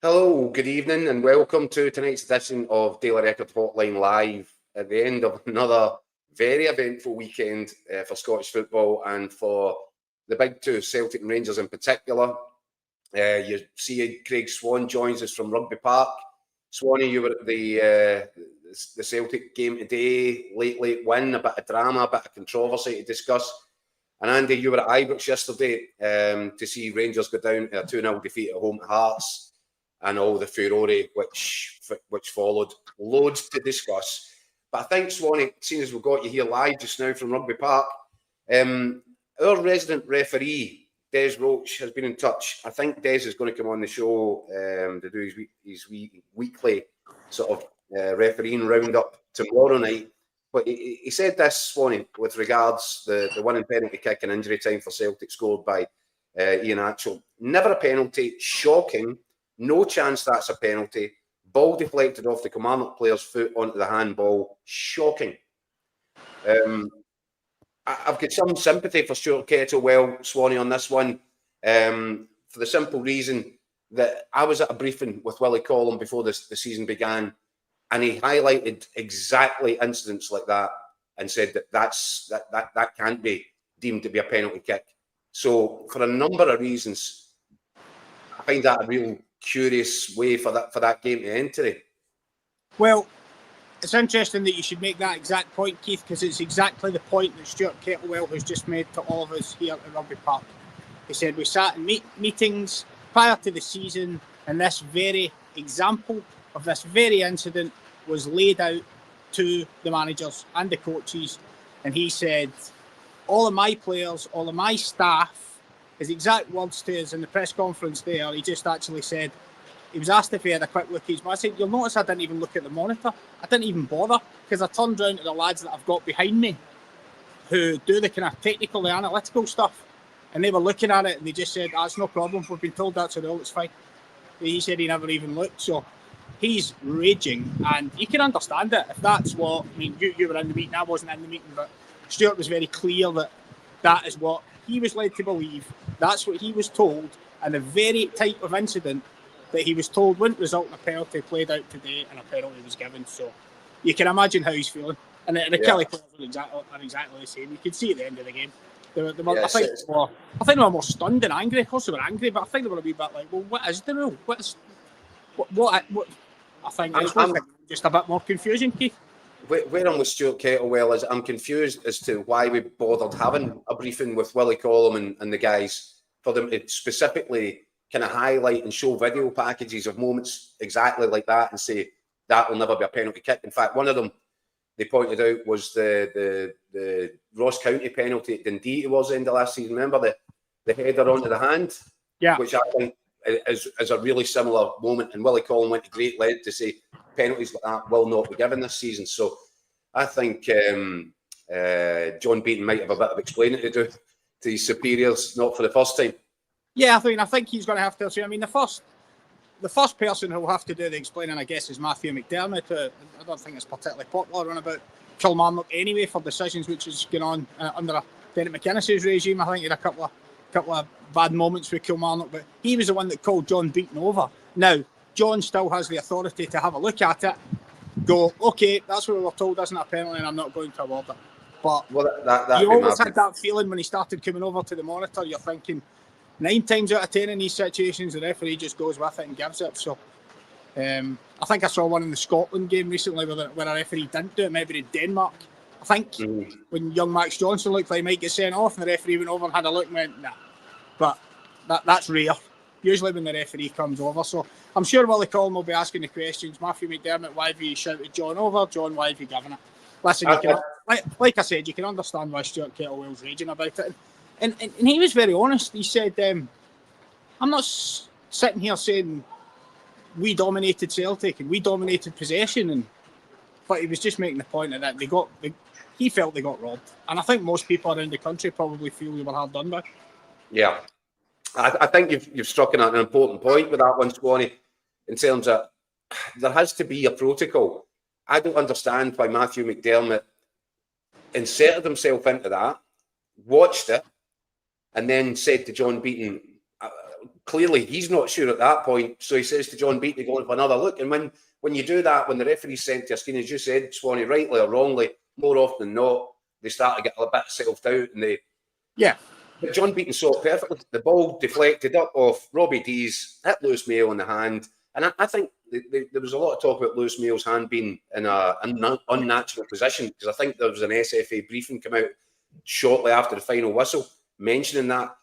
Hello, good evening, and welcome to tonight's edition of Daily Record Hotline Live at the end of another very eventful weekend for Scottish football and for the big two, Celtic and Rangers in particular. You see Craig Swan joins us from Rugby Park. Swanee, you were at the Celtic game today, late win, a bit of drama, a bit of controversy to discuss. And Andy, you were at Ibrox yesterday to see Rangers go down to a 2-0 defeat at home to Hearts. And all the furore which followed. Loads to discuss. But I think, Swanee, seeing as we've got you here live just now from Rugby Park, our resident referee, Des Roach, has been in touch. I think Des is going to come on the show to do his weekly sort of refereeing roundup tomorrow night. But he said this, Swanee, with regards the winning penalty kick and injury time for Celtic scored by Ian Atchell. Never a penalty, shocking. No chance that's a penalty. Ball deflected off the Kilmarnock player's foot onto the handball. Shocking. I've got some sympathy for Stuart Kettlewell, Swanee, on this one, for the simple reason that I was at a briefing with Willie Collum before the season began, and he highlighted exactly incidents like that and said that can't be deemed to be a penalty kick. So, for a number of reasons, I find that a real curious way for that game to enter. Well, it's interesting that you should make that exact point, Keith, because it's exactly the point that Stuart Kettlewell has just made to all of us here at Rugby Park. He said we sat in meetings prior to the season, and this very example of this very incident was laid out to the managers and the coaches, and he said all of my players, all of my staff, his exact words to us in the press conference there, he just actually said, he was asked if he had a quick look at his, I said, you'll notice I didn't even look at the monitor. I didn't even bother, because I turned round to the lads that I've got behind me who do the kind of technical, the analytical stuff, and they were looking at it and they just said, that's no problem, we've been told that's a rule, it's fine. He said he never even looked, so he's raging, and you can understand it if that's what, I mean, you were in the meeting, I wasn't in the meeting, but Stuart was very clear that that is what he was led to believe. That's what he was told, and the very type of incident that he was told wouldn't result in a penalty played out today, and a penalty was given. So you can imagine how he's feeling. And the Kelly players are exactly the same. You could see at the end of the game. I think they were more stunned and angry. Of course they were angry, but I think they were a wee bit like, well, what is the rule? What I think it's just a bit more confusion, Keith. Where I'm with Stuart Kettlewell is I'm confused as to why we bothered having a briefing with Willie Collum and the guys for them to specifically kind of highlight and show video packages of moments exactly like that and say that will never be a penalty kick. In fact, one of them they pointed out was the Ross County penalty at Dundee towards the end of last season. Remember the header onto the hand? Yeah. Which I think is a really similar moment. And Willie Collum went to great length to say penalties like that will not be given this season. So I think John Beaton might have a bit of explaining to do to his superiors, not for the first time. Yeah, I think he's going to have to. So, I mean, the first person who will have to do the explaining, I guess, is Matthew McDermott. I don't think it's particularly popular on about Kilmarnock anyway for decisions which is going on under Derek McInnes' regime. I think he had a couple of bad moments with Kilmarnock, but he was the one that called John Beaton over. Now, John still has the authority to have a look at it, go, okay, that's what we were told isn't a penalty, and I'm not going to award it. But you always had that feeling when he started coming over to the monitor, you're thinking 9 times out of 10 in these situations, the referee just goes with it and gives it. So I think I saw one in the Scotland game recently where a referee didn't do it, maybe in Denmark. I think when young Max Johnson looked like he might get sent off and the referee went over and had a look and went, nah. But that's rare. Usually when the referee comes over. So I'm sure Willie Collum will be asking the questions. Matthew McDermott, why have you shouted John over? John, why have you given it? Listen, like I said, you can understand why Stuart Kettlewell's raging about it. And he was very honest. He said, I'm not sitting here saying we dominated Celtic and we dominated possession, but he was just making the point that he felt they got robbed. And I think most people around the country probably feel they were hard done by. Yeah. I think you've struck an important point with that one, Swanee, in terms of there has to be a protocol. I don't understand why Matthew McDermott inserted himself into that, watched it, and then said to John Beaton, clearly he's not sure at that point. So he says to John Beattie, going for another look. And when you do that, when the referee's sent to a screen, as you said, Swanee, rightly or wrongly, more often than not, they start to get a bit self-doubt. But John Beaton saw it perfectly. The ball deflected up off Robbie Dees, hit Lewis Mayo in the hand. And I think there was a lot of talk about Lewis Mayo's hand being in an unnatural position, because I think there was an SFA briefing come out shortly after the final whistle mentioning that.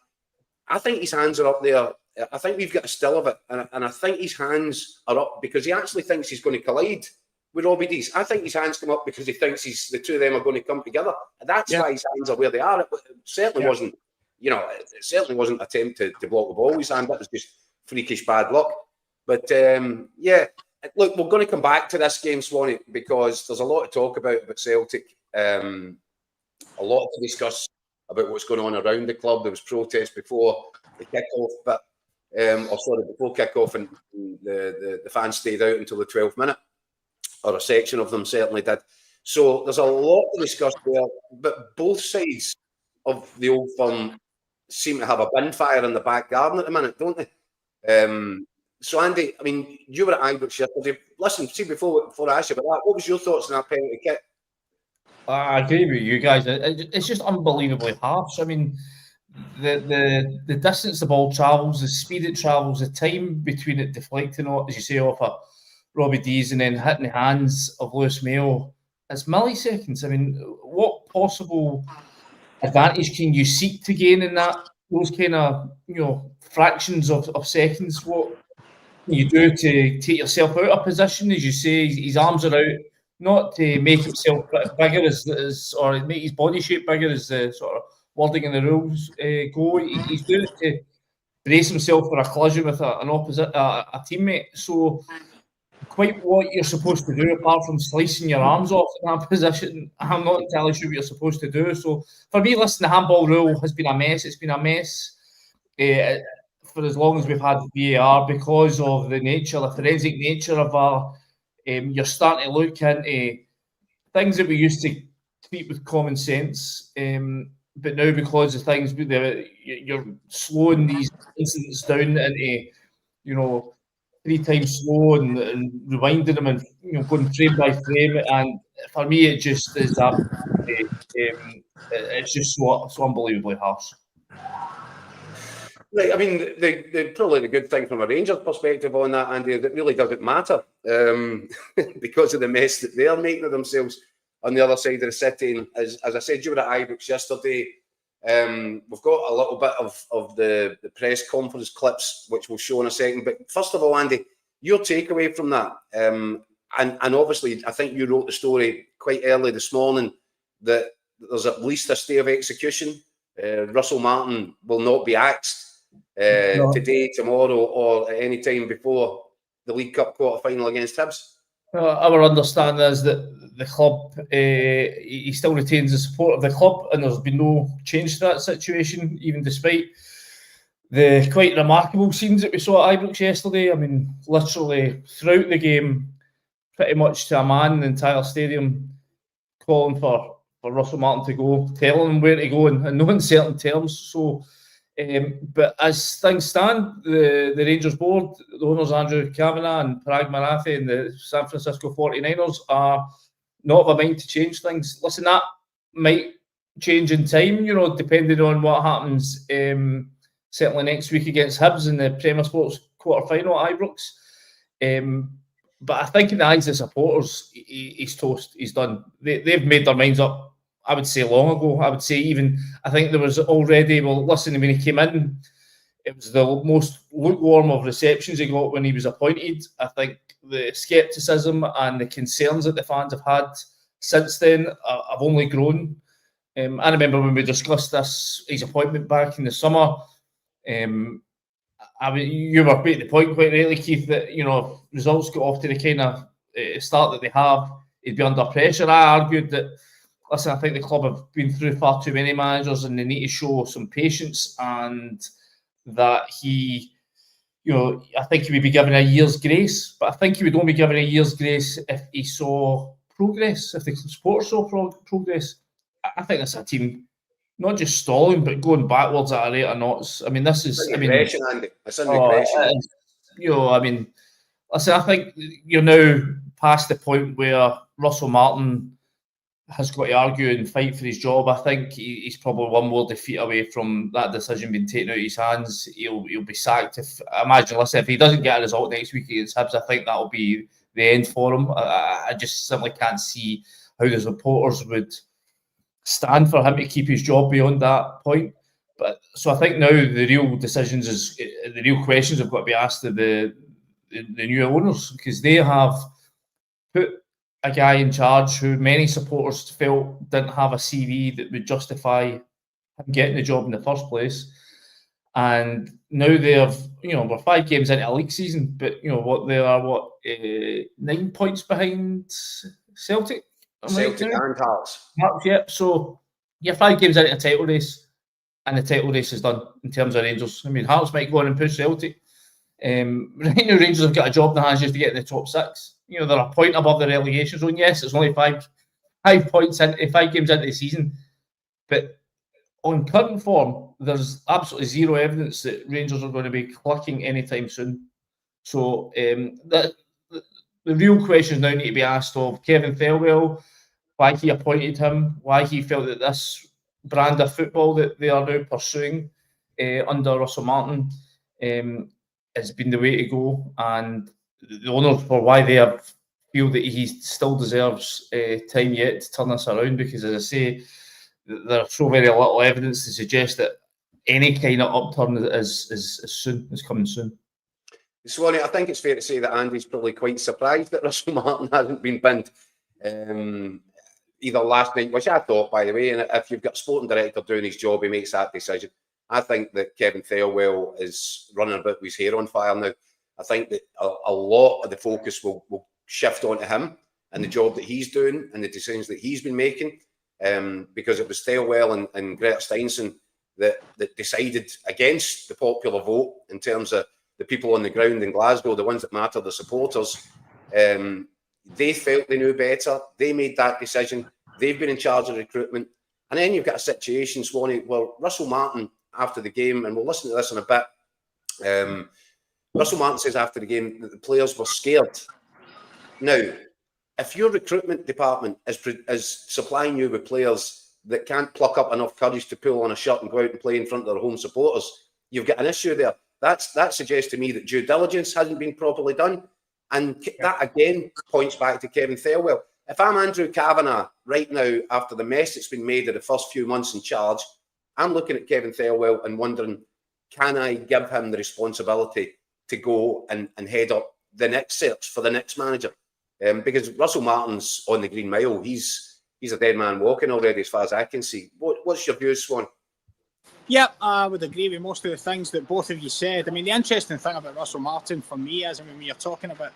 I think his hands are up there. I think we've got a still of it. And I think his hands are up because he actually thinks he's going to collide with Robbie Dees. I think his hands come up because he thinks the two of them are going to come together. And that's why his hands are where they are. It certainly wasn't, it certainly wasn't an attempt to block the ball. His hand, that was just freakish bad luck. But look, we're going to come back to this game, Swanee, because there's a lot to talk about Celtic. A lot to discuss about what's going on around the club. There was protest before the kick-off, before kick-off, and the fans stayed out until the 12th minute, or a section of them certainly did. So there's a lot to discuss there, but both sides of the Old Firm seem to have a bin fire in the back garden at the minute, don't they? So Andy, I mean, you were at Ibrox yesterday. Listen, see, before I ask you about that, what was your thoughts on that penalty kick? I agree with you guys. It's just unbelievably harsh. I mean, the distance the ball travels, the speed it travels, the time between it deflecting, as you say, off a Robbie Dees and then hitting the hands of Lewis Mayo, it's milliseconds. I mean, what possible advantage can you seek to gain in those kind of fractions of seconds? What can you do to take yourself out of position? As you say, his arms are out, not to make himself bigger or make his body shape bigger, as the sort of wording in the rules go. He's doing it to brace himself for a collision with a teammate. So quite what you're supposed to do, apart from slicing your arms off in that position, I'm not entirely sure what you're supposed to do. So for me, listen, the handball rule has been a mess. It's been a mess for as long as we've had VAR, because of the forensic nature of VAR. You're starting to look into things that we used to treat with common sense, but now because of things, you're slowing these incidents down into 3 times slow and rewinding them and going frame by frame. And for me, it just is it's just so unbelievably harsh. Right, I mean, probably the good thing from a Rangers perspective on that, Andy, is it really doesn't matter because of the mess that they're making of themselves on the other side of the city. And as I said, you were at Ibrox yesterday. We've got a little bit of the press conference clips, which we'll show in a second. But first of all, Andy, your takeaway from that, and obviously, I think you wrote the story quite early this morning that there's at least a stay of execution. Russell Martin will not be axed today, tomorrow, or at any time before the League Cup quarter-final against Hibs. Our understanding is that the club, he still retains the support of the club, and there's been no change to that situation, even despite the quite remarkable scenes that we saw at Ibrox yesterday. I mean, literally throughout the game, pretty much to a man, the entire stadium calling for Russell Martin to go, telling him where to go in no uncertain terms. So, but as things stand, the Rangers board, the owners Andrew Kavanagh and Parag Marathi and the San Francisco 49ers are not of a mind to change things. Listen, that might change in time, depending on what happens certainly next week against Hibs in the Premier Sports quarter-final at Ibrox. But I think in the eyes of the supporters, he's toast. He's done. They've made their minds up, I would say, long ago. I think there was already, listen, when he came in, it was the most lukewarm of receptions he got when he was appointed. I think the scepticism and the concerns that the fans have had since then have only grown. I remember when we discussed his appointment back in the summer, you were making the point quite rightly, Keith, that results got off to the kind of start that they have, he'd be under pressure. I argued that, listen, I think the club have been through far too many managers and they need to show some patience, and that I think he would be given a year's grace, but I think he would only be given a year's grace if he saw progress, if the supporters saw progress. I think that's a team not just stalling, but going backwards at a rate of knots. I mean, this is. It's regression, Andy. It's in regression. I mean, listen, I think you're now past the point where Russell Martin has got to argue and fight for his job. I think he's probably one more defeat away from that decision being taken out of his hands. He'll be sacked. If he doesn't get a result next week against Hibs, I think that'll be the end for him. I just simply can't see how the supporters would stand for him to keep his job beyond that point. But so I think now the real questions have got to be asked of the new owners, because they have put a guy in charge who many supporters felt didn't have a CV that would justify him getting the job in the first place. And now they have, we're 5 games into a league season, but they are 9 points behind Celtic. Celtic and Hearts. Yeah, so you're 5 games into a title race, and the title race is done in terms of Rangers. I mean, Hearts might go on and push Celtic. Right now, Rangers have got a job in their hands just to get in the top 6. They're a point above the relegation zone. Yes, it's only 5 points into 5 games into the season, but on current form, there's absolutely zero evidence that Rangers are going to be clicking anytime soon. So the real questions now need to be asked of Kevin Thelwell, why he appointed him, why he felt that this brand of football that they are now pursuing under Russell Martin has been the way to go, and the owners for why they feel that he still deserves time yet to turn this around, because, as I say, there's so very little evidence to suggest that any kind of upturn is coming soon. Swanee, I think it's fair to say that Andy's probably quite surprised that Russell Martin hasn't been binned either last night, which I thought, by the way, and if you've got a sporting director doing his job, he makes that decision. I think that Kevin Thelwell is running about with his hair on fire now. I think that a lot of the focus will shift onto him and the job that he's doing and the decisions that he's been making, because it was Thelwell and Greta Steinson that decided against the popular vote in terms of the people on the ground in Glasgow, the ones that matter, the supporters. They felt they knew better. They made that decision. They've been in charge of recruitment. And then you've got a situation, Swanee, where Russell Martin, after the game, and we'll listen to this in a bit, Russell Martin says after the game that the players were scared. Now, if your recruitment department is supplying you with players that can't pluck up enough courage to pull on a shirt and go out and play in front of their home supporters, you've got an issue there. That suggests to me that due diligence hasn't been properly done. And that, again, points back to Kevin Thelwell. If I'm Andrew Kavanagh right now, after the mess that's been made of the first few months in charge, I'm looking at Kevin Thelwell and wondering, can I give him the responsibility to go and head up the next search for the next manager? Because Russell Martin's on the Green Mile. He's a dead man walking already, as far as I can see. What's your views, Swan? Yeah, I would agree with most of the things that both of you said. I mean, the interesting thing about Russell Martin for me is, when you're talking about,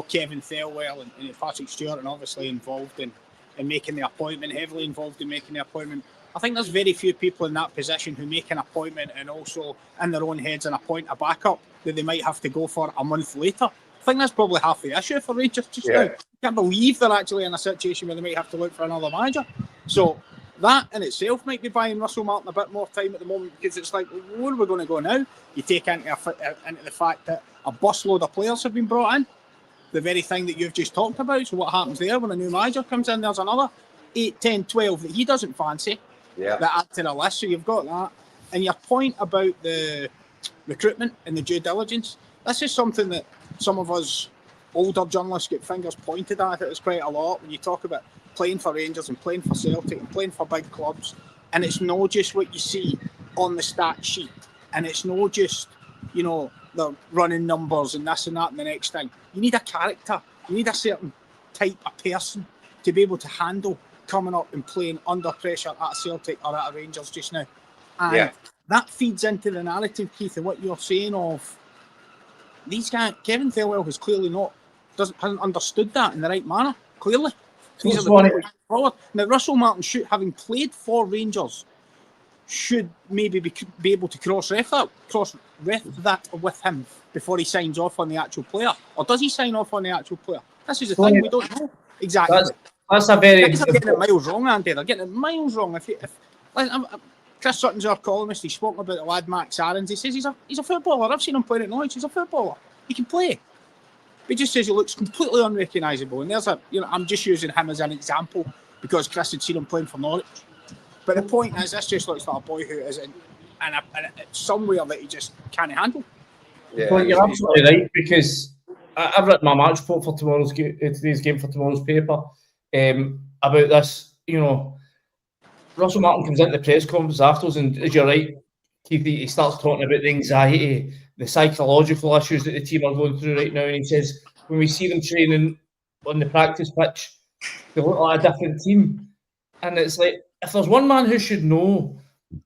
Kevin Thelwell and Patrick Stewart, and obviously involved in making the appointment, heavily involved in making the appointment, I think there's very few people in that position who make an appointment and also in their own heads and appoint a backup that they might have to go for a month later. I think that's probably half the issue for Rangers just now. I can't believe they're actually in a situation where they might have to look for another manager. So that in itself might be buying Russell Martin a bit more time at the moment, because it's like, where are we going to go now? You take into the fact that a busload of players have been brought in, the very thing that you've just talked about. So what happens there when a new manager comes in? There's another 8, 10, 12 that he doesn't fancy that add to the list. So you've got that. And your point about the recruitment and the due diligence, this is something that some of us older journalists get fingers pointed at. It's quite a lot when you talk about playing for Rangers and playing for Celtic and playing for big clubs, and it's not just what you see on the stat sheet, and it's not just the running numbers and this and that and the next thing. You need a character. You need a certain type of person to be able to handle coming up and playing under pressure at Celtic or at Rangers just now. And that feeds into the narrative, Keith, and what you're saying of these guys. Kevin Thelwell has clearly hasn't understood that in the right manner. Clearly. These are the people forward. Now, Russell Martin, having played for Rangers, should maybe be able to cross-ref that with him before he signs off on the actual player. Or does he sign off on the actual player? This is the thing, we don't know exactly. That's a very... They're getting it miles wrong, Andy. They're getting it miles wrong. Chris Sutton's our columnist. He's spoken about the lad Max Aarons. He says he's a footballer. I've seen him playing at Norwich. He's a footballer. He can play. He just says he looks completely unrecognisable. And I'm just using him as an example because Chris had seen him playing for Norwich. But the point is, this just looks like a boy who is in somewhere that he just can't handle. Yeah, well, you're absolutely right, because I've written my match report for today's game for tomorrow's paper about this. Russell Martin comes into the press conference afterwards, and as you're right, Keith, he starts talking about the anxiety, the psychological issues that the team are going through right now, and he says when we see them training on the practice pitch, they look like a different team. And it's like, if there's one man who should know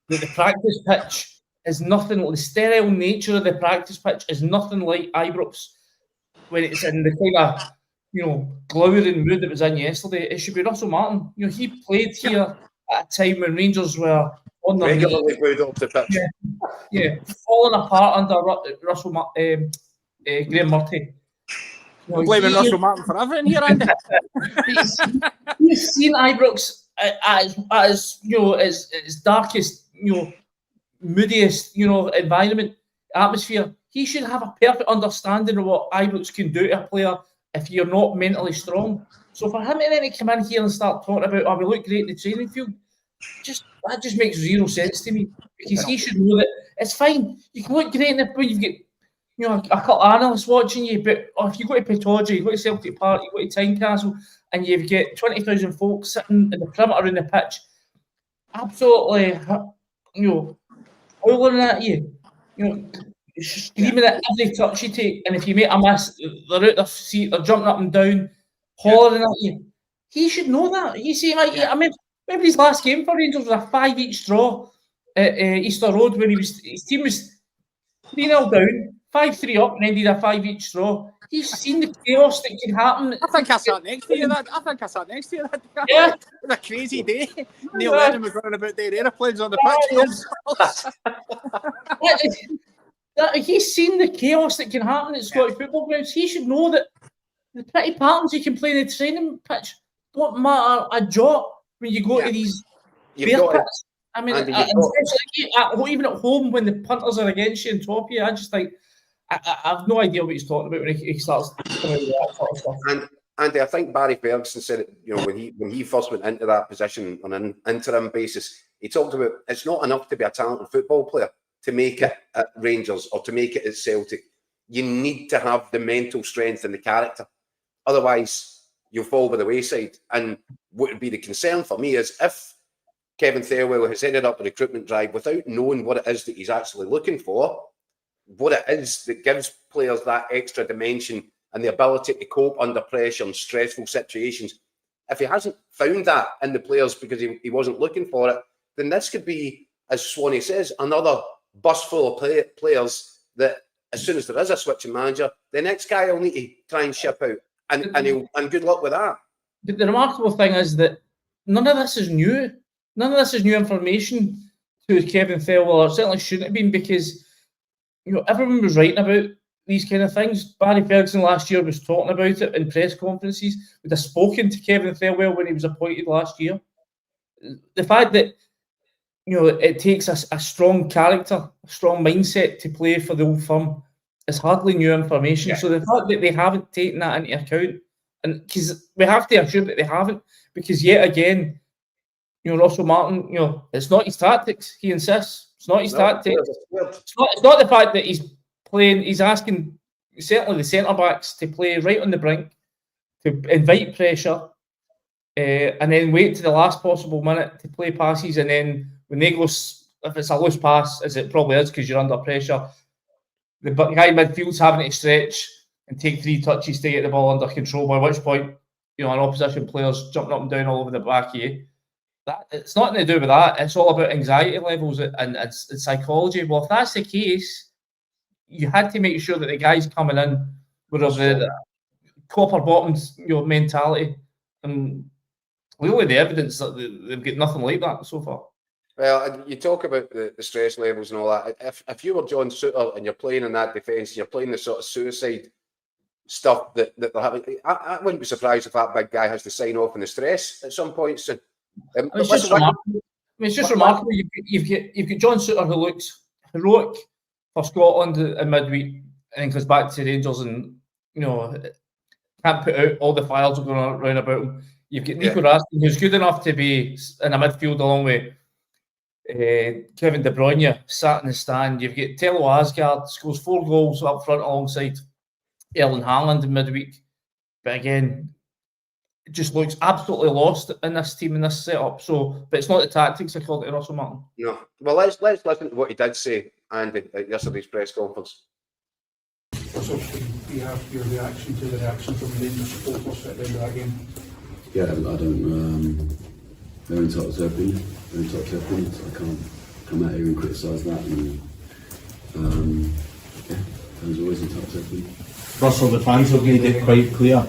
that the practice pitch is nothing, the sterile nature of the practice pitch is nothing like Ibrox when it's in the kind of, glowering mood that was in yesterday, it should be Russell Martin. He played here at a time when Rangers were on their regularly booed up the pitch. Yeah, falling apart under Graham Murphy. Blaming Russell Martin for everything here, Andy. He's seen Ibrox as its darkest, moodiest, environment, atmosphere. He should have a perfect understanding of what Ibrox can do to a player if you're not mentally strong. So for him to then come in here and start talking about, we look great in the training field, that just makes zero sense to me, because he should know that it's fine. You can look great when you've got a couple of analysts watching you, but if you go to Pittodrie, you go to Celtic Park, you go to Tynecastle, and you've got 20,000 folks sitting in the perimeter in the pitch, absolutely, howling at you, screaming at every touch you take, and if you make a miss, they're out their seat, they're jumping up and down, hollering at you. He should know that. He's saying, remember his last game for Rangers was a 5 each draw at Easter Road when his team was 3-0 down, 5-3 up, and then did a 5 each draw. He's seen the chaos that can happen. I think I sat next to you that. Yeah. It was a crazy day. Neil Lennon was running about their aeroplanes on the pitch. He's seen the chaos that can happen at Scottish football grounds. He should know that the pretty patterns you can play in the training pitch don't matter a jot when you go to these bear pits. I mean, even at home when the punters are against you and top of you, I just think I have no idea what he's talking about when he starts coming with that sort of stuff. And Andy, I think Barry Ferguson said it, when he first went into that position on an interim basis, he talked about it's not enough to be a talented football player to make it at Rangers or to make it at Celtic. You need to have the mental strength and the character. Otherwise, you'll fall by the wayside. And what would be the concern for me is if Kevin Thelwell has ended up a recruitment drive without knowing what it is that he's actually looking for, what it is that gives players that extra dimension and the ability to cope under pressure and stressful situations. If he hasn't found that in the players because he wasn't looking for it, then this could be, as Swanee says, another bus full of players that as soon as there is a switching manager, the next guy will need to try and ship out. And good luck with that. But the remarkable thing is that none of this is new. None of this is new information to Kevin Thelwell, or certainly shouldn't have been, because everyone was writing about these kind of things. Barry Ferguson last year was talking about it in press conferences. We'd have spoken to Kevin Thelwell when he was appointed last year. The fact that it takes a strong character, a strong mindset to play for the old firm is hardly new information. Yeah. So the fact that they haven't taken that into account, and because we have to assume that they haven't, because yet again, Russell Martin, it's not his tactics. He insists it's not his tactics. It's not the fact that he's playing. He's asking certainly the centre backs to play right on the brink, to invite pressure, and then wait to the last possible minute to play passes, and then when they go, if it's a loose pass, as it probably is because you're under pressure, the guy midfield's having to stretch and take 3 touches to get the ball under control, by which point, an opposition player's jumping up and down all over the back of you. It's nothing to do with that. It's all about anxiety levels and psychology. Well, if that's the case, you had to make sure that the guys coming in were of the copper bottoms, mentality. And really the evidence that they've got nothing like that so far. Well, you talk about the stress levels and all that. If you were John Souttar and you're playing in that defence, and you're playing the sort of suicide stuff that they're having, I wouldn't be surprised if that big guy has to sign off on the stress at some point soon. mean, it's just remarkable. You've got John Souttar, who looks heroic for Scotland in midweek, and then goes back to Rangers and, can't put out all the fires going on around about him. You've got Nico Raskin, who's good enough to be in a midfield along with Kevin De Bruyne, sat in the stand. You've got Tello Asgard, scores 4 goals up front alongside Erling Haaland in midweek. But again, it just looks absolutely lost in this team, in this setup. So, but it's not the tactics, according to Russell Martin. No. Well, let's listen to what he did say, Andy, at yesterday's press conference. So, do you have your reaction to the reaction from the Rangers supporters at the end of that game? Yeah, I don't. They're entitled to their opinion. I can't come out here and criticise that. And fans are always entitled to their opinion. Russell, the fans have made it quite clear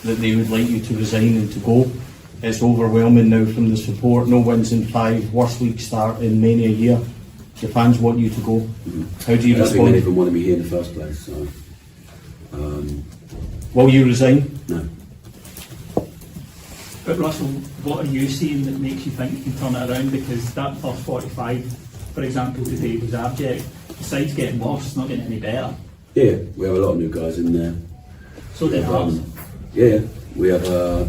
that they would like you to resign and to go. It's overwhelming now from the support. No wins in 5, worst league start in many a year. The fans want you to go. Mm-hmm. How do you respond? I think they even wanted me here in the first place. So, will you resign? No. But Russell, what are you seeing that makes you think you can turn it around? Because that first 45, for example, today was abject. The side's getting worse, it's not getting any better. Yeah, we have a lot of new guys in there. So they have. Yeah, we have a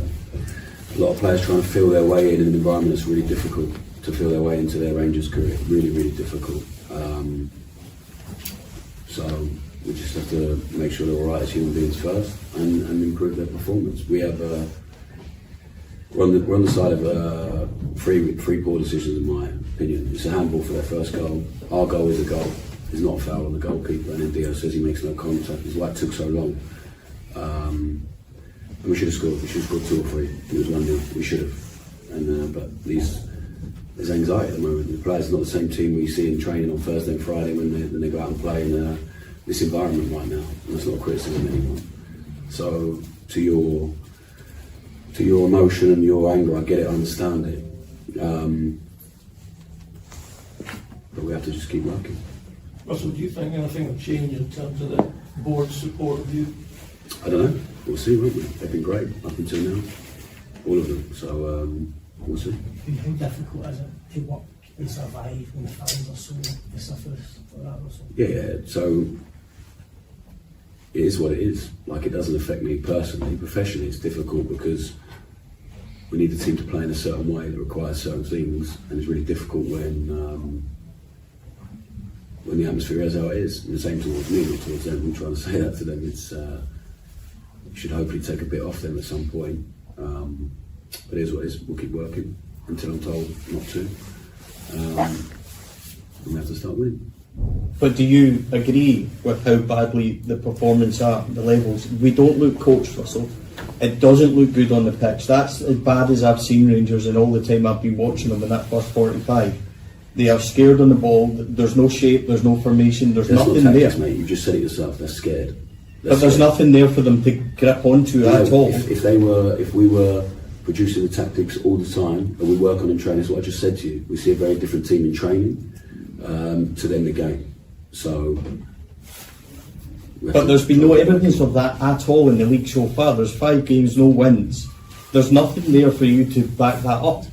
lot of players trying to feel their way in an environment that's really difficult to feel their way into their Rangers career. Really, really difficult. So we just have to make sure they're all right as human beings first and improve their performance. We have we're on the side of three poor decisions, in my opinion. It's a handball for their first goal. Our goal is a goal. It's not a foul on the goalkeeper, and then Dio says he makes no contact. It's why it took so long. And we should have scored. We should have scored 2 or 3. It was 1-0. We should have. And but there's anxiety at the moment. The players are not the same team we see in training on Thursday and Friday when they go out and play in this environment right now. And that's not a criticism of anyone. So to your emotion and your anger, I get it, I understand it. But we have to just keep working. Russell, do you think anything will change in terms of the board's support of you? I don't know. We'll see, won't we? They've been great up until now. All of them. So we'll see. How difficult is it to work and survive when the fans are so vociferous like that, Russell? Yeah, so it is what it is. Like, it doesn't affect me personally. Professionally, it's difficult because we need the team to play in a certain way that requires certain things, and it's really difficult when the atmosphere is how it is. And the same towards me, not towards them. I'm trying to say that to them. It's you should hopefully take a bit off them at some point. But it is what it is. We'll keep working until I'm told not to. And we have to start winning. But do you agree with how badly the performance are, the levels? We don't look coached, Russell. It doesn't look good on the pitch. That's as bad as I've seen Rangers in all the time I've been watching them in that first 45. They are scared on the ball. There's no shape, there's no formation, there's nothing not tactics, there. Mate. You just said it yourself, they're scared. But there's nothing there for them to grip onto at all. If we were producing the tactics all the time and we work on in training, that's what I just said to you. We see a very different team in training to then the game. So, but there's been no evidence of that at all in the league so far. There's 5 games, no wins. There's nothing there for you to back that up.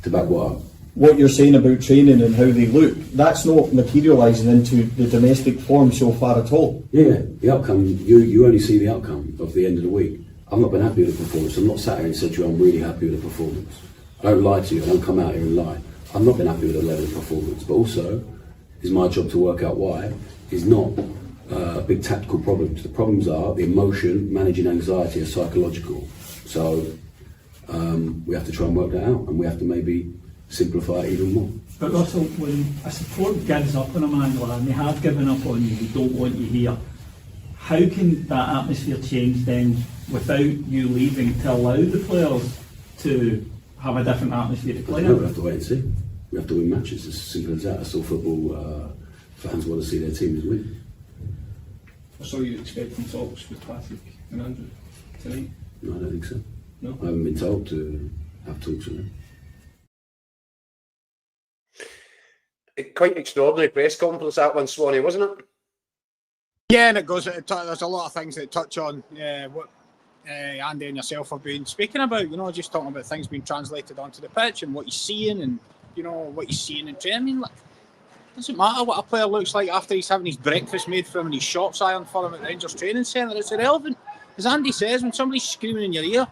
To back what up? What you're saying about training and how they look, that's not materialising into the domestic form so far at all. Yeah, the outcome, you only see the outcome of the end of the week. I've not been happy with the performance. I'm not sat here and said to you I'm really happy with the performance. I don't lie to you, I don't come out here and lie. I've not been happy with the level of performance, but also it's my job to work out why. It's not big tactical problems. The problems are the emotion, managing anxiety, are psychological. So we have to try and work that out, and we have to maybe simplify it even more. But Russell, when a support gives up on a man, and they have given up on you, they don't want you here, how can that atmosphere change then without you leaving to allow the players to have a different atmosphere to play in? We have to wait and see. We have to win matches, as simple as that. That's all football fans want to see their teams win. So you expecting talks with Patrick and Andrew tonight? No, I don't think so. No? I haven't been told to have talks with them. Quite extraordinary press conference, that one, Swanee, wasn't it? Yeah, and it goes. There's a lot of things that touch on Andy and yourself have been speaking about, just talking about things being translated onto the pitch and what he's seeing and, what he's seeing in training. I mean, like, it doesn't matter what a player looks like after he's having his breakfast made for him and his shorts ironed for him at the Rangers training centre. It's irrelevant. As Andy says, when somebody's screaming in your ear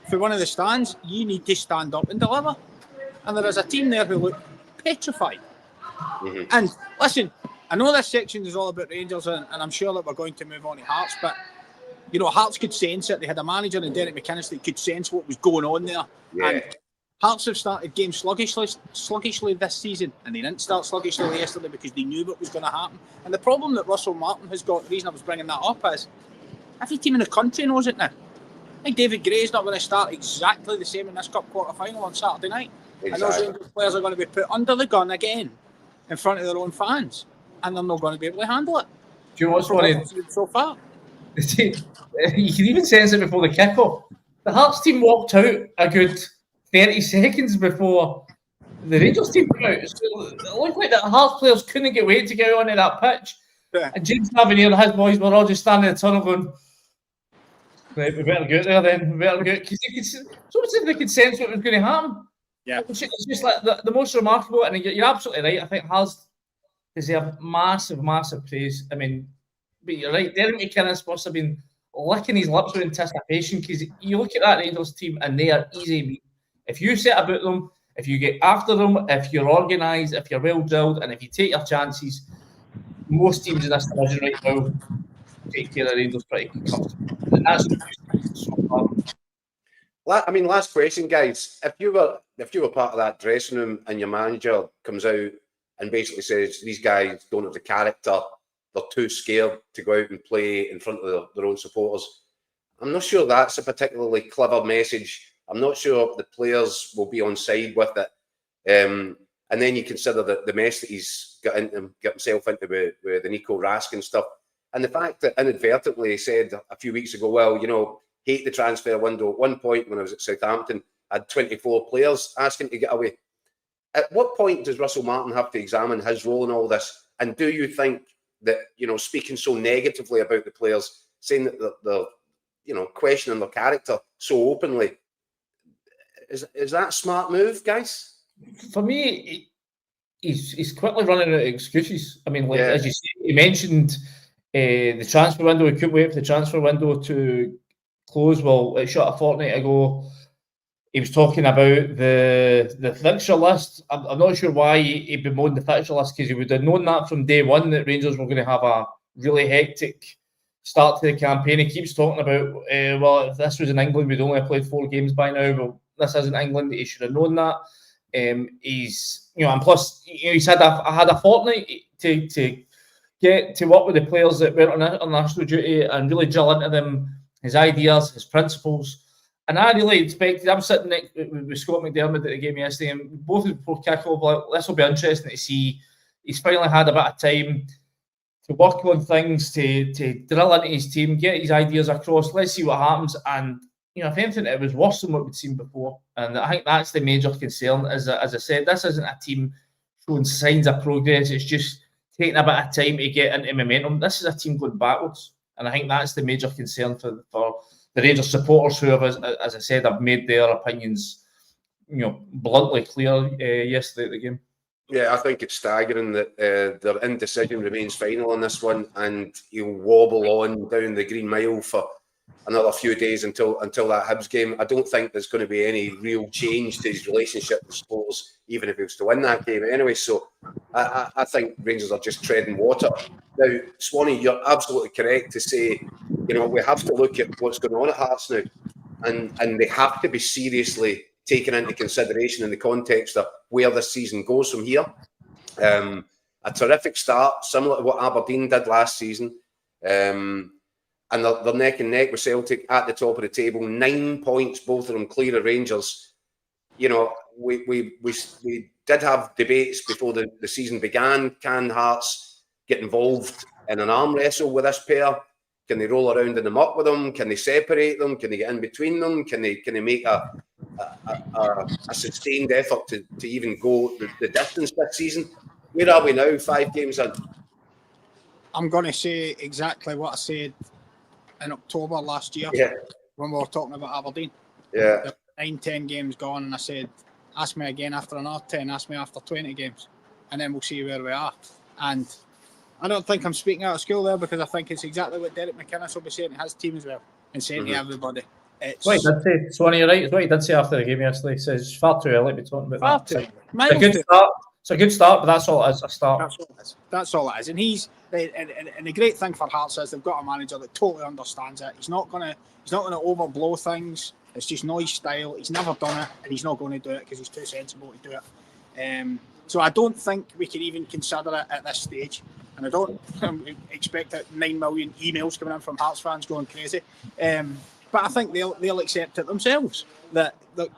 for one of the stands, you need to stand up and deliver. And there is a team there who look petrified. Mm-hmm. And listen, I know this section is all about Rangers, and I'm sure that we're going to move on to Hearts, but Hearts could sense it. They had a manager in Derek McInnes that could sense what was going on there. Yeah. And Hearts have started games sluggishly this season, and they didn't start sluggishly yesterday because they knew what was going to happen. And the problem that Russell Martin has got, the reason I was bringing that up is, every team in the country knows it now. I think David Gray's not going to start exactly the same in this Cup quarter-final on Saturday night. Exactly. And those Rangers players are going to be put under the gun again in front of their own fans, and they're not going to be able to handle it. Do you know what's funny? So far. You can even sense it before the kick-off. The Hearts team walked out a good 30 seconds before the Rangers team came out. So it looked like the Hearts players couldn't get weight to get onto that pitch. Yeah. And James Tavernier and his boys were all just standing in the tunnel going, right, we better get there then. We better get, because they could sense what was going to happen. Yeah. It's just like the most remarkable, and you're absolutely right. I think Hearts deserve massive, massive praise. I mean, but you're right, Derek McInnes must have been licking his lips with anticipation, because you look at that Rangers team and they are easy meat. If you set about them, if you get after them, if you're organised, if you're well drilled, and if you take your chances, most teams in this division right now take care of Rangers pretty comfortably. And that's so far. I mean, last question, guys. If you were part of that dressing room and your manager comes out and basically says these guys don't have the character, they're too scared to go out and play in front of their own supporters, I'm not sure that's a particularly clever message. I'm not sure the players will be on side with it. And then you consider the mess that he's got himself into with the Nico Raskin stuff. And the fact that inadvertently he said a few weeks ago, well, hate the transfer window. At one point when I was at Southampton, I had 24 players asking to get away. At what point does Russell Martin have to examine his role in all this? And do you think that, speaking so negatively about the players, saying that they're questioning their character so openly, is that a smart move, guys? For me, he's quickly running out of excuses. I mean, as you say, he mentioned the transfer window. He couldn't wait for the transfer window to close. Well, it shut a fortnight ago. He was talking about the fixture list. I'm not sure why he bemoaned the fixture list, because he would have known that from day one that Rangers were going to have a really hectic start to the campaign. He keeps talking about, well, if this was in England, we'd only have played 4 games by now. Well, this isn't England. He should have known that. He's, and plus, he's had a fortnight to get to work with the players that went on national duty and really drill into them, his ideas, his principles. And I really expected, I'm sitting next with Scott McDermott at the game yesterday, and both before kick-off, like, this will be interesting to see. He's finally had a bit of time to work on things, to drill into his team, get his ideas across. Let's see what happens. And, if anything, it was worse than what we'd seen before. And I think that's the major concern. As I said, this isn't a team showing signs of progress. It's just taking a bit of time to get into momentum. This is a team going backwards. And I think that's the major concern for the Rangers supporters who have, as I said, have made their opinions, bluntly clear yesterday at the game. Yeah, I think it's staggering that their indecision remains final on this one, and he'll wobble on down the Green Mile for another few days until that Hibs game. I don't think there's going to be any real change to his relationship with supporters, even if he was to win that game anyway. So I think Rangers are just treading water. Now, Swanee, you're absolutely correct to say, we have to look at what's going on at Hearts now, and they have to be seriously taken into consideration in the context of where this season goes from here. A terrific start, similar to what Aberdeen did last season. And they're neck and neck with Celtic at the top of the table. 9 points, both of them clear of Rangers. We did have debates before the season began. Can Hearts get involved in an arm wrestle with this pair? Can they roll around in the muck with them? Can they separate them? Can they get in between them? Can they make a sustained effort to even go the distance this season? Where are we now, 5 games in? I'm going to say exactly what I said in October last year when we were talking about Aberdeen. Yeah. 9-10 games gone, and I said, ask me again after another 10, ask me after 20 games, and then we'll see where we are. And I don't think I'm speaking out of school there, because I think it's exactly what Derek McInnes will be saying to his team as well, and saying to everybody. It's what he did say, Swan, you're right. It's what he did say after the game yesterday. He says it's far too early to be talking about that. It's a good start. It's a good start, but that's all it is, a start. That's all it is. That's all it is. And and the great thing for Hearts is they've got a manager that totally understands it. He's not gonna overblow things. It's just not his style. He's never done it, and he's not going to do it because he's too sensible to do it. So I don't think we can even consider it at this stage. And I don't expect 9 million emails coming in from Hearts fans going crazy. But I think they'll accept it themselves, that the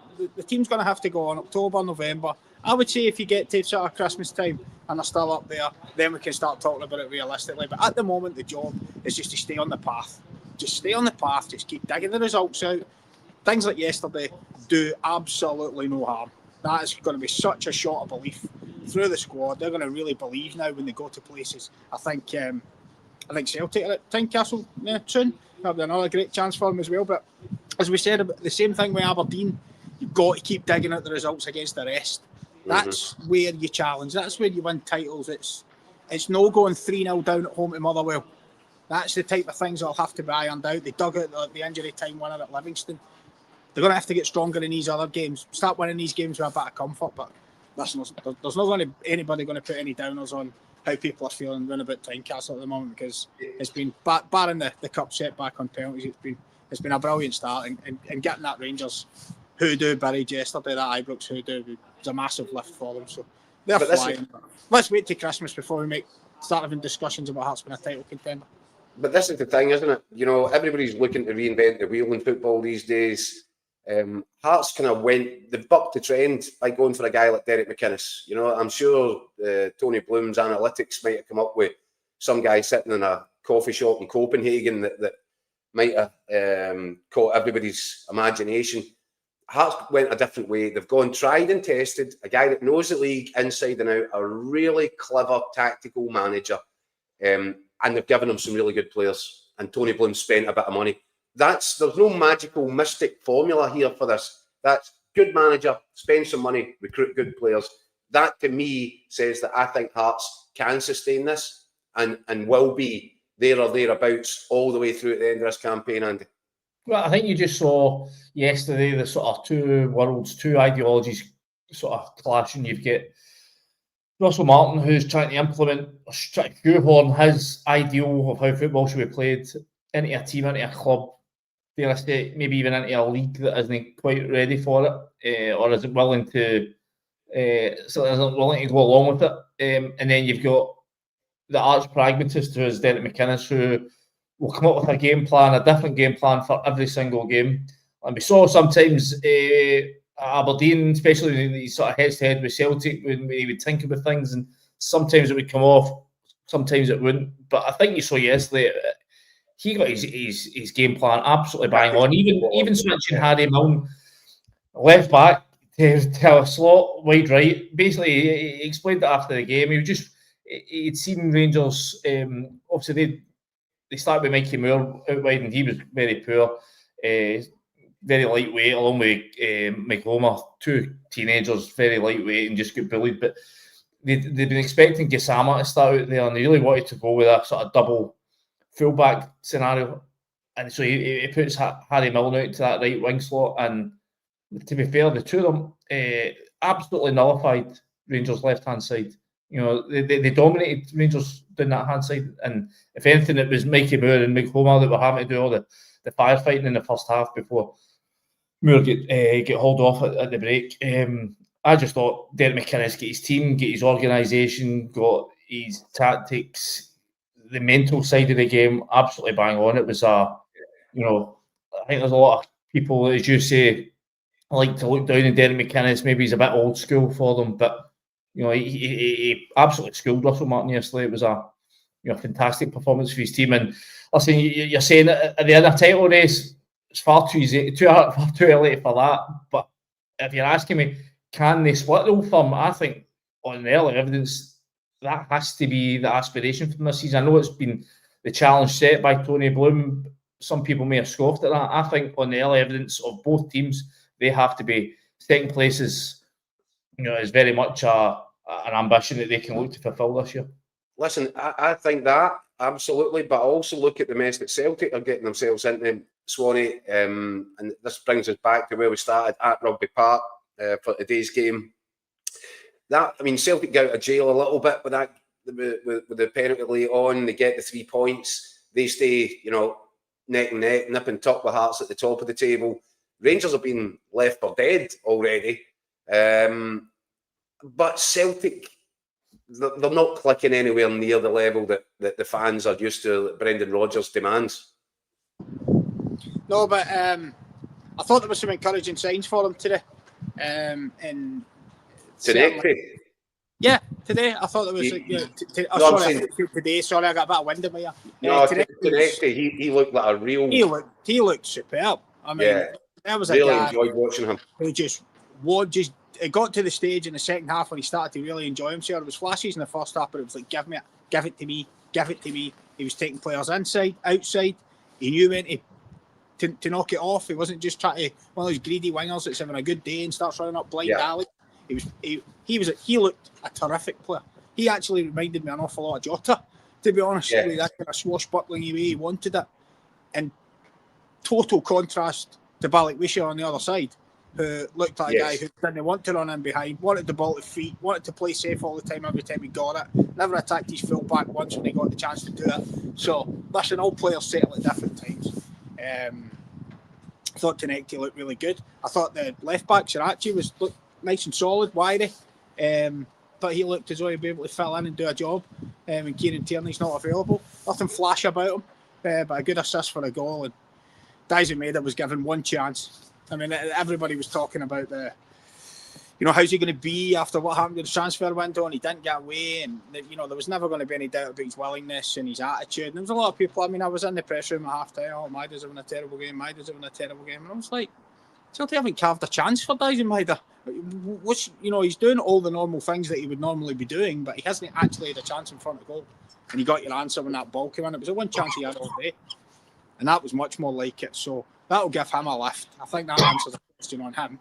team's going to have to go on October, November. I would say if you get to sort of Christmas time and they're still up there, then we can start talking about it realistically. But at the moment, the job is just to stay on the path. Just stay on the path. Just keep digging the results out. Things like yesterday do absolutely no harm. That is going to be such a shot of belief through the squad. They're going to really believe now when they go to places. I think Celtic are at Tynecastle soon. That'll be another great chance for them as well. But as we said, about the same thing with Aberdeen, you've got to keep digging out the results against the rest. That's where you challenge. That's where you win titles. It's no going 3-0 down at home to Motherwell. That's the type of things that'll have to be ironed out. They dug out the injury time winner at Livingston. They're going to have to get stronger in these other games. Start winning these games with a bit of comfort. But there's not going to anybody going to put any downers on how people are feeling around about Tynecastle at the moment, because it's been, barring the cup setback on penalties, it's been a brilliant start, and getting that Rangers hoodoo buried yesterday, that Ibrox hoodoo, was a massive lift for them. So they're flying. Let's wait till Christmas before we start having discussions about Hearts being a title contender. But this is the thing, isn't it? You know, everybody's looking to reinvent the wheel in football these days. Hearts kind of they've bucked the trend by going for a guy like Derek McInnes. You know, I'm sure Tony Bloom's analytics might have come up with some guy sitting in a coffee shop in Copenhagen that might have caught everybody's imagination. Hearts went a different way. They've gone tried and tested, a guy that knows the league inside and out, a really clever tactical manager, and they've given him some really good players. And Tony Bloom spent a bit of money. There's no magical mystic formula here for this. That's good manager, spend some money, recruit good players. That to me says that I think Hearts can sustain this and will be there or thereabouts all the way through at the end of this campaign, Andy. Well, I think you just saw yesterday the sort of two worlds, two ideologies sort of clashing. You've got Russell Martin, who's trying to shoehorn his ideal of how football should be played into a team, into a club, dare I say, maybe even into a league that isn't quite ready for it, or isn't willing to go along with it. And then you've got the arch pragmatist, who is Derek McInnes, who will come up with a game plan, a different game plan for every single game. And we saw sometimes Aberdeen, especially in these sort of head-to-head with Celtic, when he would think about things, and sometimes it would come off, sometimes it wouldn't. But I think you saw yesterday, he got his game plan absolutely bang on. Even switching Harry Milne left back to a slot wide right. Basically, he explained that after the game. He'd seen Rangers. Obviously, they started with Mikey Moore out wide, and he was very poor, very lightweight, along with McLoma, two teenagers, very lightweight, and just got bullied. But they'd been expecting Gassama to start out there, and they really wanted to go with a sort of double fullback scenario, and so he puts Harry Milne out to that right wing slot. And to be fair, the two of them absolutely nullified Rangers' left hand side. You know, they dominated Rangers down that hand side, and if anything, it was Mikey Moore and McLoma that were having to do all the firefighting in the first half before Moore get hauled off at the break. I just thought Derek McInnes get his team, get his organisation, got his tactics, the mental side of the game absolutely bang on. It was I think there's a lot of people, as you say, like to look down on Derek McInnes. Maybe he's a bit old school for them, but you know, he absolutely schooled Russell Martin yesterday. It was a fantastic performance for his team. And listen, you're saying at the end of the title race, it's far too early for that. But if you're asking me, can they split the Old Firm? I think on the early evidence, that has to be the aspiration from this season. I know it's been the challenge set by Tony Bloom, some people may have scoffed at that. I think on the early evidence of both teams, they have to be second places. Is very much an ambition that they can look to fulfil this year. Listen, I think that absolutely, but I also look at the mess that Celtic are getting themselves into, Swanee, and this brings us back to where we started at Rugby Park for today's game. Celtic got out of jail a little bit with that, with the penalty late on. They get the 3 points. They stay, neck and neck, nip and tuck with Hearts at the top of the table. Rangers have been left for dead already. But Celtic, they're not clicking anywhere near the level that the fans are used to, that Brendan Rodgers demands. No, but I thought there were some encouraging signs for them today. Yeah, today I thought there was. Today, sorry, I got a bit of wind in my ear. No, today he looked like a real. He looked superb. I mean, there was really a guy enjoyed watching him. Who it got to the stage in the second half when he started to really enjoy himself. There was flashes in the first half, but it was like, give it to me. He was taking players inside, outside. He knew when to knock it off. He wasn't just trying to one of those greedy wingers that's having a good day and starts running up blind alley. He looked a terrific player. He actually reminded me an awful lot of Jota, to be honest, with that kind of swashbuckling way he wanted it. And total contrast to Balikwisha on the other side, who looked like a guy who didn't want to run in behind, wanted the ball to feet, wanted to play safe all the time, every time he got it, never attacked his full back once when he got the chance to do it. So, listen, all players settle at different times. I thought Tenecti looked really good. I thought the left back, Sirachi, looked nice and solid, wiry. But he looked as though he'd be able to fill in and do a job when Kieran Tierney's not available. Nothing flash about him, but a good assist for a goal. And Dyson Maeda was given one chance. I mean, everybody was talking about how's he going to be after what happened to the transfer window, and he didn't get away, and there was never going to be any doubt about his willingness and his attitude. And there was a lot of people. I mean, I was in the press room at half time. Oh, Maeda's having a terrible game. Maeda's having a terrible game, and I was like, Celtic haven't carved a chance for Dyson Maeda. He's doing all the normal things that he would normally be doing, but he hasn't actually had a chance in front of goal. And he got your answer when that ball came in. It was the one chance he had all day, and that was much more like it. So that'll give him a lift. I think that answers the question on him.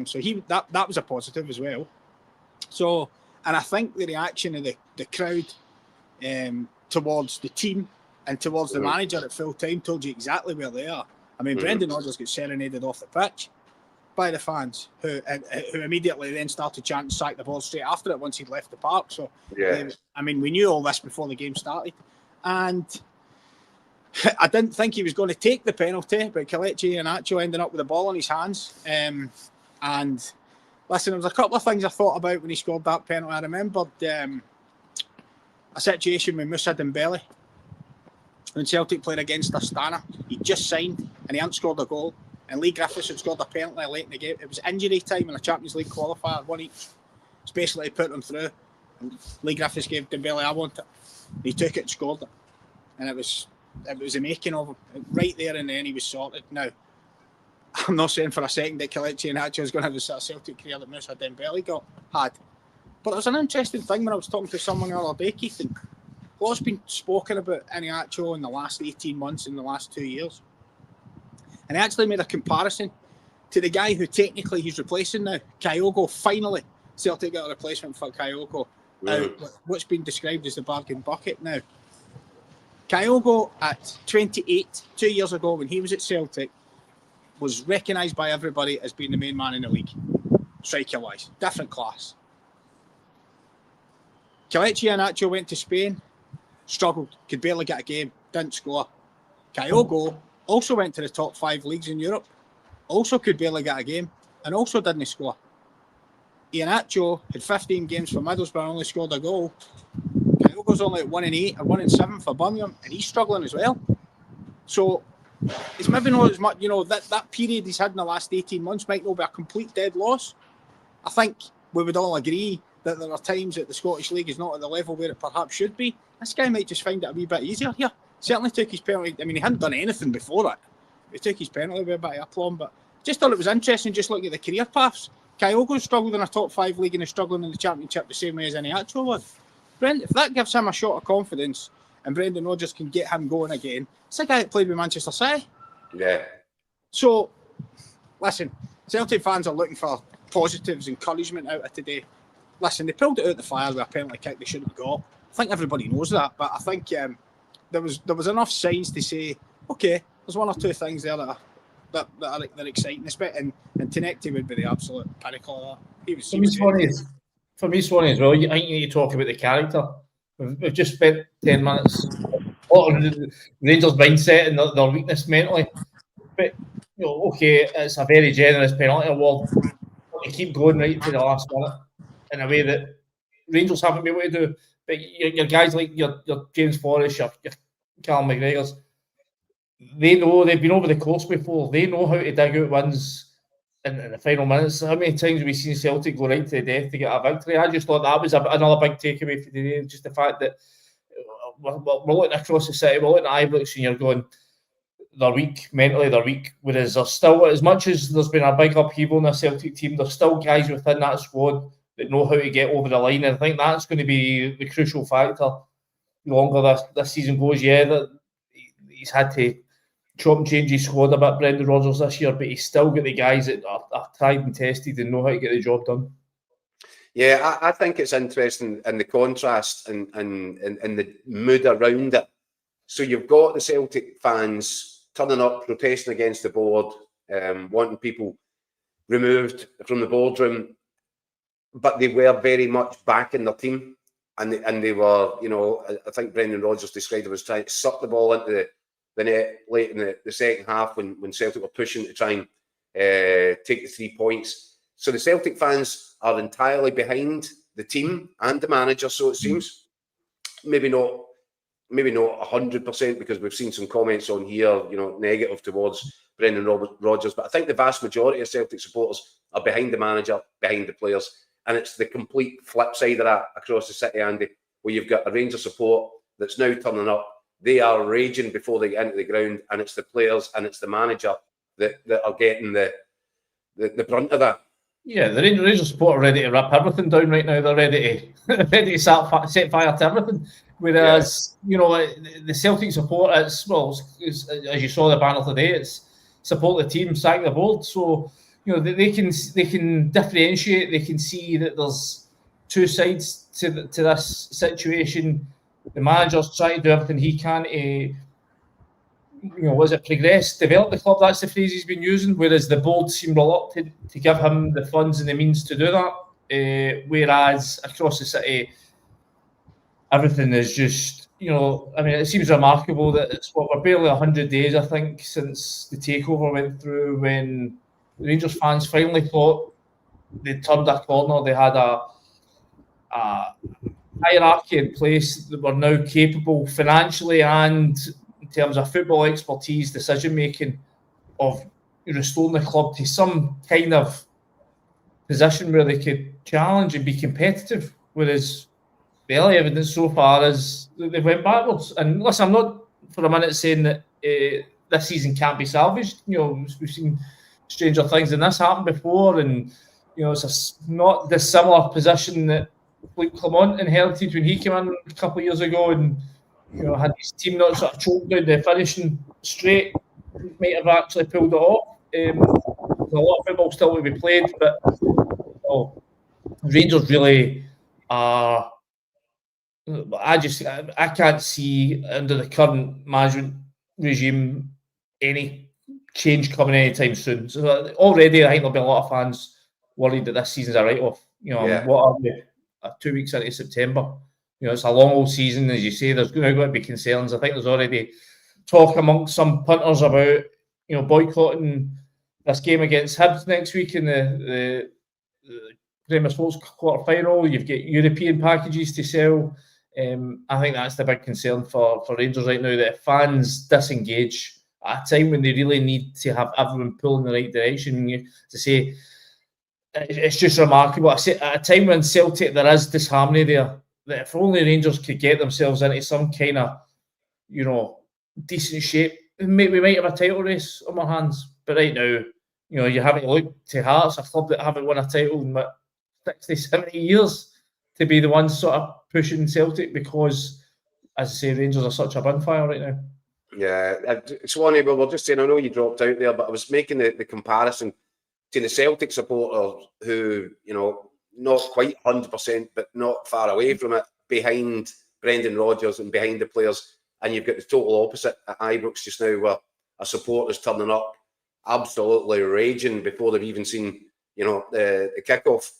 So that was a positive as well. So, and I think the reaction of the crowd towards the team and towards the manager at full time told you exactly where they are. I mean, Brendan Rodgers got serenaded off the pitch by the fans, who immediately then started chanting "sack the ball" straight after it once he'd left the park. So, we knew all this before the game started, and I didn't think he was going to take the penalty, but Kelechi Iheanacho ended up with the ball in his hands. And listen, there was a couple of things I thought about when he scored that penalty. I remembered a situation with Moussa Dembele when Celtic played against Astana. He just signed and he hadn't scored a goal. And Lee Griffiths had scored a penalty late in the game. It was injury time in a Champions League qualifier, one each. It's basically put them through. And Lee Griffiths gave Dembele, I want it. He took it and scored it. And it was the making of him. Right there and then he was sorted. Now, I'm not saying for a second that Kelechi Iheanacho is going to have the sort of Celtic career that Moussa Dembele had. But it was an interesting thing when I was talking to someone the other day, Keith, and what's been spoken about Iheanacho in the last 18 months, in the last 2 years. And he actually made a comparison to the guy who technically he's replacing now, Kyogo. Finally, Celtic got a replacement for Kyogo. What's been described as the bargain bucket now. Kyogo at 28, 2 years ago when he was at Celtic, was recognised by everybody as being the main man in the league, striker-wise. Different class. Kelechi Iheanacho went to Spain, struggled, could barely get a game, didn't score. Kyogo also went to the top 5 leagues in Europe, also could barely get a game, and also didn't score. Iheanacho had 15 games for Middlesbrough and only scored a goal. Kyogo's only at 1 in 8 or 1 in 7 for Birmingham, and he's struggling as well. So it's maybe not as much, that period he's had in the last 18 months might not be a complete dead loss. I think we would all agree that there are times that the Scottish League is not at the level where it perhaps should be. This guy might just find it a wee bit easier here. Certainly took his penalty. I mean, he hadn't done anything before that. He took his penalty with a bit of aplomb, but just thought it was interesting just looking at the career paths. Kyogo struggled in a top 5 league and is struggling in the Championship the same way as Iheanacho was. Brent, if that gives him a shot of confidence and Brendan Rodgers can get him going again. It's a guy that played with Manchester City. Yeah. So, listen, Celtic fans are looking for positives, encouragement out of today. Listen, they pulled it out the fire with a penalty kick they shouldn't have got. I think everybody knows that, but I think there was enough signs to say, okay, there's one or two things there that are exciting, and Tenecti would be the absolute pinnacle of that. For me, Swanee as well, I think you need to talk about the character. We've just spent 10 minutes on the Rangers' mindset and their weakness mentally. But, okay, it's a very generous penalty award. You keep going right to the last minute in a way that Rangers haven't been able to do. But your guys like your James Forrest, your Callum McGregor's, they know, they've been over the course before. They know how to dig out wins in the final minutes. How many times have we seen Celtic go right to the death to get a victory? I just thought that was another big takeaway for today. Just the fact that we're looking across the city, we're looking at Ibrox, and you're going, they're weak, mentally they're weak. Whereas there's still, as much as there's been a big upheaval in the Celtic team, there's still guys within that squad that know how to get over the line. And I think that's going to be the crucial factor the longer this season goes. Yeah, that he's had to chop and change his squad a bit, Brendan Rodgers, this year, but he's still got the guys that are tried and tested and know how to get the job done. Yeah, I think it's interesting in the contrast and the mood around it. So you've got the Celtic fans turning up, protesting against the board, wanting people removed from the boardroom, but they were very much backing their team, and they were, I think Brendan Rodgers described it as trying to suck the ball into the net late in the second half when Celtic were pushing to try and take the 3 points. So the Celtic fans are entirely behind the team and the manager, so it seems. Maybe not 100%, because we've seen some comments on here, negative towards Brendan Rodgers, but I think the vast majority of Celtic supporters are behind the manager, behind the players, and it's the complete flip side of that across the city, Andy, where you've got a Rangers support that's now turning up. They are raging before they get into the ground, and it's the players and it's the manager that are getting the brunt of that. Yeah, the Rangers support are ready to rip everything down right now. They're ready to set fire to everything. Whereas, the Celtic support, as you saw the banner today, it's support the team, sack the board. So, they can differentiate. They can see that there's two sides to this situation. The manager's trying to do everything he can to, progress, develop the club. That's the phrase he's been using. Whereas the board seem reluctant to give him the funds and the means to do that. Whereas across the city, everything is just, it seems remarkable that we're barely 100 days, I think, since the takeover went through, when the Rangers fans finally thought they turned a corner. They had a hierarchy in place that were now capable financially and in terms of football expertise, decision making, of restoring the club to some kind of position where they could challenge and be competitive. Whereas the early evidence so far is that they went backwards. And listen, I'm not for a minute saying that this season can't be salvaged. We've seen stranger things than this happen before, and it's not the similar position that Luke Clement inherited when he came in a couple of years ago, and had his team not sort of choked down the finishing straight, might have actually pulled it off. There's a lot of football still to be played, but Rangers really are. I can't see under the current management regime any change coming anytime soon. So already, I think there'll be a lot of fans worried that this season's a write-off. What are we? 2 weeks into September. It's a long old season, as you say. There's now going to be concerns. I think there's already talk amongst some punters about boycotting this game against Hibs next week in the Premier Sports quarter final. You've got European packages to sell. I think that's the big concern for Rangers right now, that if fans disengage at a time when they really need to have everyone pulling in the right direction. To say, it's just remarkable. At a time when Celtic, there is disharmony there, that if only Rangers could get themselves into some kind of, decent shape, we might have a title race on our hands. But right now, you're having to look to Hearts, a club that haven't won a title in 60, 70 years, to be the ones sort of pushing Celtic, because as I say, Rangers are such a bonfire right now. Yeah, Swanee, we were just saying, I know you dropped out there, but I was making the comparison to the Celtic supporters who, not quite 100%, but not far away from it, behind Brendan Rodgers and behind the players. And you've got the total opposite at Ibrox just now, where a supporter's turning up, absolutely raging before they've even seen, the kickoff,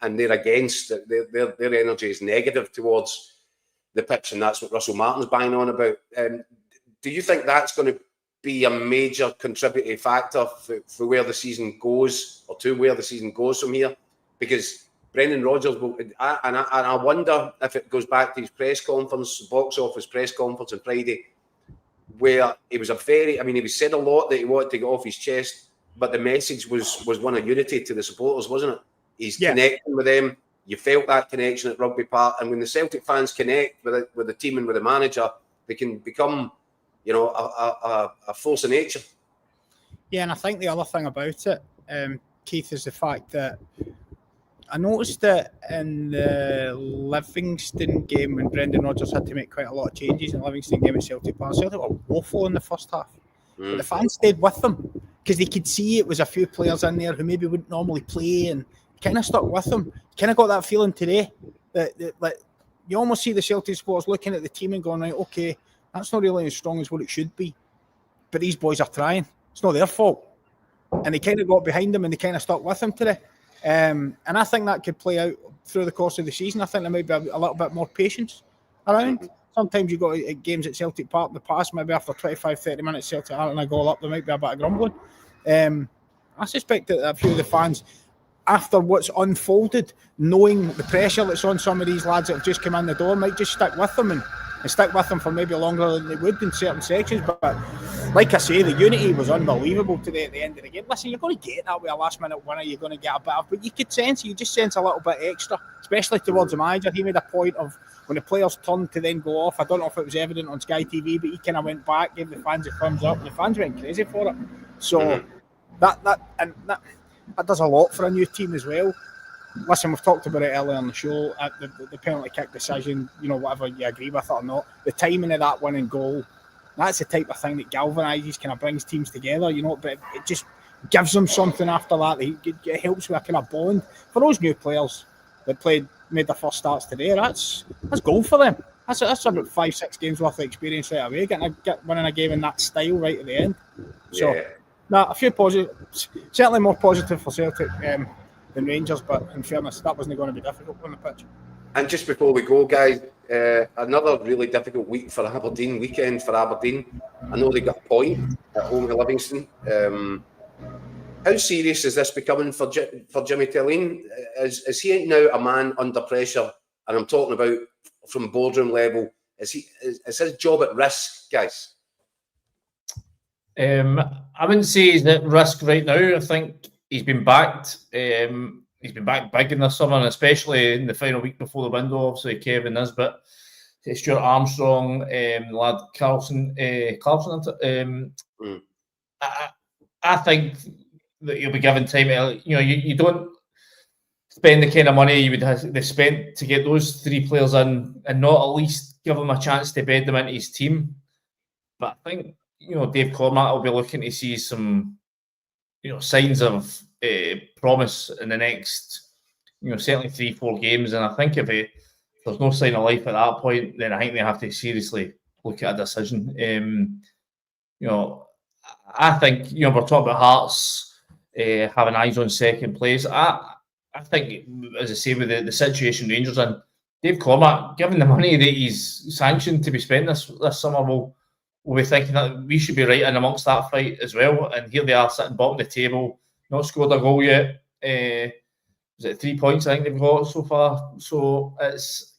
and they're against their energy is negative towards the pitch, and that's what Russell Martin's banging on about. Do you think that's going to be a major contributing factor for where the season goes, or to where the season goes from here? Because Brendan Rodgers will, and I wonder if it goes back to his press conference, box office press conference on Friday, where he was he said a lot that he wanted to get off his chest, but the message was one of unity to the supporters, wasn't it? He's connecting with them. You felt that connection at Rugby Park, and when the Celtic fans connect with the team and with the manager, they can become, a force of nature. Yeah, and I think the other thing about it, Keith, is the fact that I noticed that in the Livingston game, when Brendan Rodgers had to make quite a lot of changes in the Livingston game at Celtic Park, Celtic were woeful in the first half. But the fans stayed with them because they could see it was a few players in there who maybe wouldn't normally play, and kind of stuck with them. Kind of got that feeling today that you almost see the Celtic supporters looking at the team and going, right, okay, that's not really as strong as what it should be, but these boys are trying. It's not their fault. And they kind of got behind them and they kind of stuck with them today. And I think that could play out through the course of the season. I think there might be a little bit more patience around. Sometimes you got games at Celtic Park in the past, maybe after 25-30 minutes Celtic aren't going to go up, there might be a bit of grumbling. I suspect that a few of the fans, after what's unfolded, knowing the pressure that's on some of these lads that have just come in the door, might just stick with them and stick with them for maybe longer than they would in certain sections. But like I say, the unity was unbelievable today at the end of the game. Listen, you're going to get that with a last minute winner, you're going to get a bit of, but you just sense a little bit extra, especially towards the manager. He made a point of when the players turned to then go off. I don't know if it was evident on Sky TV, but he kind of went back, gave the fans a thumbs up. The fans went crazy for it. So that does a lot for a new team as well. Listen, we've talked about it earlier on the show, the penalty kick decision, whatever you agree with it or not, the timing of that winning goal, that's the type of thing that galvanises, kind of brings teams together, but it just gives them something after that. It helps with a kind of bond. For those new players that made their first starts today, that's gold for them. That's about 5-6 games worth of experience right away, winning a game in that style right at the end. So, a few positives, certainly more positive for Celtic than Rangers, but in fairness, that wasn't going to be difficult on the pitch. And just before we go, guys, another really difficult week for Aberdeen, weekend for Aberdeen. I know they got a point at home to Livingston. How serious is this becoming for Jimmy Tillane? Is he now a man under pressure? And I'm talking about from boardroom level. Is his job at risk, guys? I wouldn't say he's at risk right now. I think he's been backed. He's been back big in the summer, and especially in the final week before the window. Obviously, Kevin Nisbet, Stuart Armstrong, the lad Carlson. I think that he'll be given time. You don't spend the kind of money you would have spent to get those three players in, and not at least give them a chance to bed them into his team. But I think Dave Cormack will be looking to see some signs of promise in the next, certainly 3-4 games. And I think if there's no sign of life at that point, then I think they have to seriously look at a decision. I think, we're talking about Hearts having eyes on second place. I think, as I say, with the situation Rangers in, Dave Cormack, given the money that he's sanctioned to be spent this summer, will be thinking that we should be right in amongst that fight as well. And here they are sitting bottom of the table, not scored a goal yet. Is it 3 points I think they've got so far? So it's,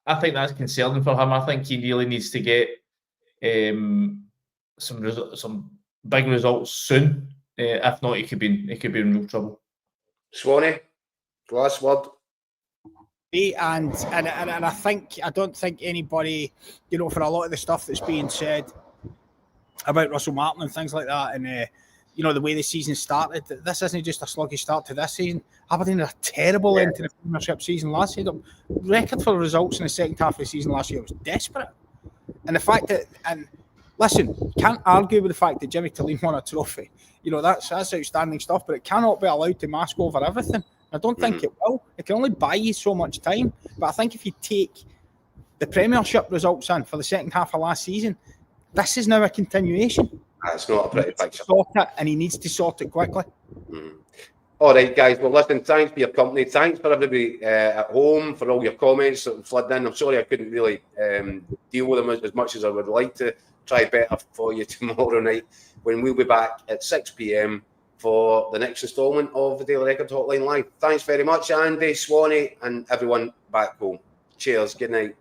I think that's concerning for him. I think he really needs to get some big results soon. If not, he could be in real trouble. Swanee, last word. And I don't think anybody, for a lot of the stuff that's being said about Russell Martin and things like that, and you know, the way the season started. This isn't just a sluggish start to this season. Aberdeen had a terrible end to the Premiership season last year. The record for results in the second half of the season last year was desperate. And the fact that, and listen, can't argue with the fact that Jimmy Tilleen won a trophy. You know, that's outstanding stuff, but it cannot be allowed to mask over everything. I don't think it will. It can only buy you so much time. But I think if you take the Premiership results in for the second half of last season, this is now a continuation. That's not a pretty picture. And he needs to sort it quickly. All right, guys. Well, listen, thanks for your company. Thanks for everybody at home for all your comments that flooded in. I'm sorry I couldn't really deal with them as much as I would like to. Try better for you tomorrow night when we'll be back at 6 p.m. for the next instalment of the Daily Record Hotline Live. Thanks very much, Andy, Swanee, and everyone back home. Cheers. Good night.